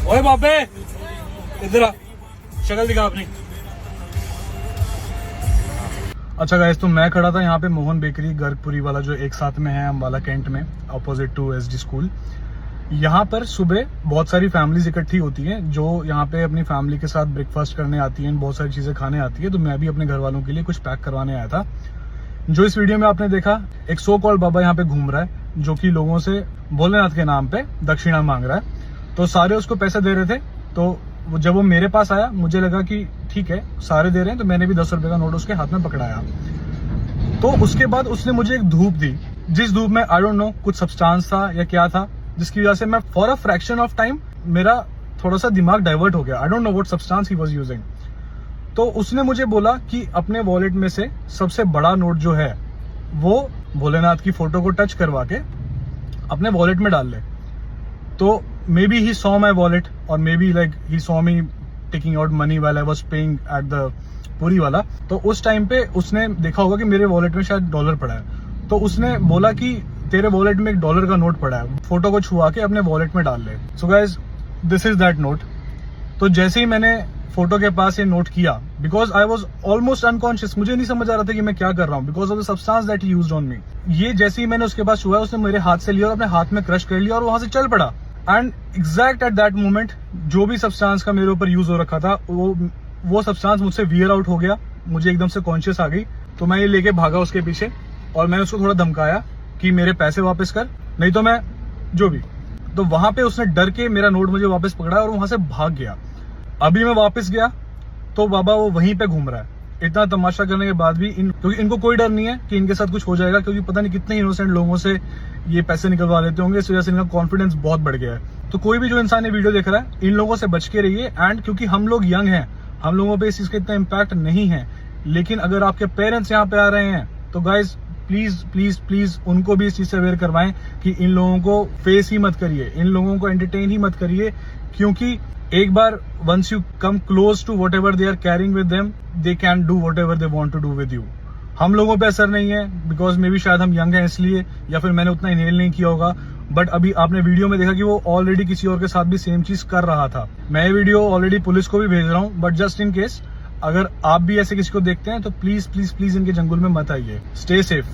ओए बाबे इधर आ, शक्ल दिखा अपनी। अच्छा गाइस, तो मैं खड़ा था यहाँ पे मोहन बेकरी गर्गपुरी वाला, जो एक साथ में है अम्बाला कैंट में, अपोजिट टू एसडी स्कूल। यहाँ पर सुबह बहुत सारी फैमिलीज इकट्ठी होती हैं जो यहाँ पे अपनी फैमिली के साथ ब्रेकफास्ट करने आती हैं, बहुत सारी चीजें खाने आती है। तो मैं भी अपने घर वालों के लिए कुछ पैक करवाने आया था। जो इस वीडियो में आपने देखा, एक सो कॉल्ड बाबा यहाँ पे घूम रहा है जो कि लोगों से भोलेनाथ के नाम पे दक्षिणा मांग रहा है। तो सारे उसको पैसे दे रहे थे। तो जब वो मेरे पास आया, मुझे लगा कि ठीक है सारे दे रहे हैं, तो मैंने भी 10 रुपए का नोट उसके हाथ में पकड़ाया। तो उसके बाद उसने मुझे एक धूप दी, जिस धूप में आई डोंट नो कुछ सब्सटेंस था या क्या था, जिसकी वजह से मैं for a fraction of time मेरा थोड़ा सा दिमाग डाइवर्ट हो गया। I don't know what substance he was using. तो उसने मुझे बोला कि अपने वॉलेट में से सबसे बड़ा नोट जो है वो भोलेनाथ की फोटो को टच करवा के अपने वॉलेट में डाल ले। तो maybe he saw my wallet और maybe like he saw me taking out money while I was paying at the puri वाला। तो उस टाइम पे उसने देखा होगा कि मेरे वॉलेट में शायद डॉलर पड़ा है। तो उसने बोला कि तेरे वॉलेट में $1 का नोट पड़ा है, फोटो को छुआ के अपने वॉलेट में डाल ले। So guys, this is that note. तो जैसे ही मैंने फोटो के पास ये नोट किया, because I was almost unconscious, मुझे नहीं समझ आ रहा था कि मैं क्या कर रहा हूँ, because of the substance that he used on me. ये जैसे ही मैंने उसके पास छुआ, उसने मेरे हाथ से लिया और अपने हाथ में क्रश कर लिया और वहां से चल पड़ा। And exact at that moment जो भी सब्सटेंस का मेरे ऊपर यूज हो रखा था, वो सब्सटेंस मुझसे वियर आउट हो गया। मुझे एकदम से कॉन्शियस आ गई। तो मैं ये लेके भागा उसके पीछे और मैंने उसको थोड़ा धमकाया कि मेरे पैसे वापस कर, नहीं तो मैं जो भी। तो वहां पे उसने डर के मेरा नोट मुझे वापस पकड़ा और वहां से भाग गया। अभी मैं वापस गया तो बाबा वो वहीं पे घूम रहा है। इतना तमाशा करने के बाद भी क्योंकि इनको कोई डर नहीं है कि इनके साथ कुछ हो जाएगा, क्योंकि पता नहीं कितने इनोसेंट लोगों से ये पैसे निकलवा लेते होंगे। इस वजह से इनका कॉन्फिडेंस बहुत बढ़ गया है। तो कोई भी जो इंसान ये वीडियो देख रहा है, इन लोगों से बच के रहिए। एंड क्योंकि हम लोग यंग हैं, हम लोगों पे इस चीज का इतना इम्पैक्ट नहीं है, लेकिन अगर आपके पेरेंट्स यहाँ पे आ रहे हैं तो गाइज प्लीज प्लीज प्लीज उनको भी इस चीज से अवेयर करवाएं कि इन लोगों को फेस ही मत करिए, इन लोगों को एंटरटेन ही मत करिए। क्योंकि एक बार once you come close to whatever they are carrying with them, they can do whatever they want to do with you. हम लोगों पे असर नहीं है, बिकॉज मे बी शायद हम यंग हैं इसलिए, या फिर मैंने उतना इनहेल नहीं किया होगा। बट अभी आपने वीडियो में देखा कि वो ऑलरेडी किसी और के साथ भी सेम चीज कर रहा था। मैं ये वीडियो ऑलरेडी पुलिस को भी भेज रहा हूँ, बट जस्ट इन केस अगर आप भी ऐसे किसी को देखते हैं तो प्लीज प्लीज प्लीज इनके जंगल में मत आइए। Stay safe.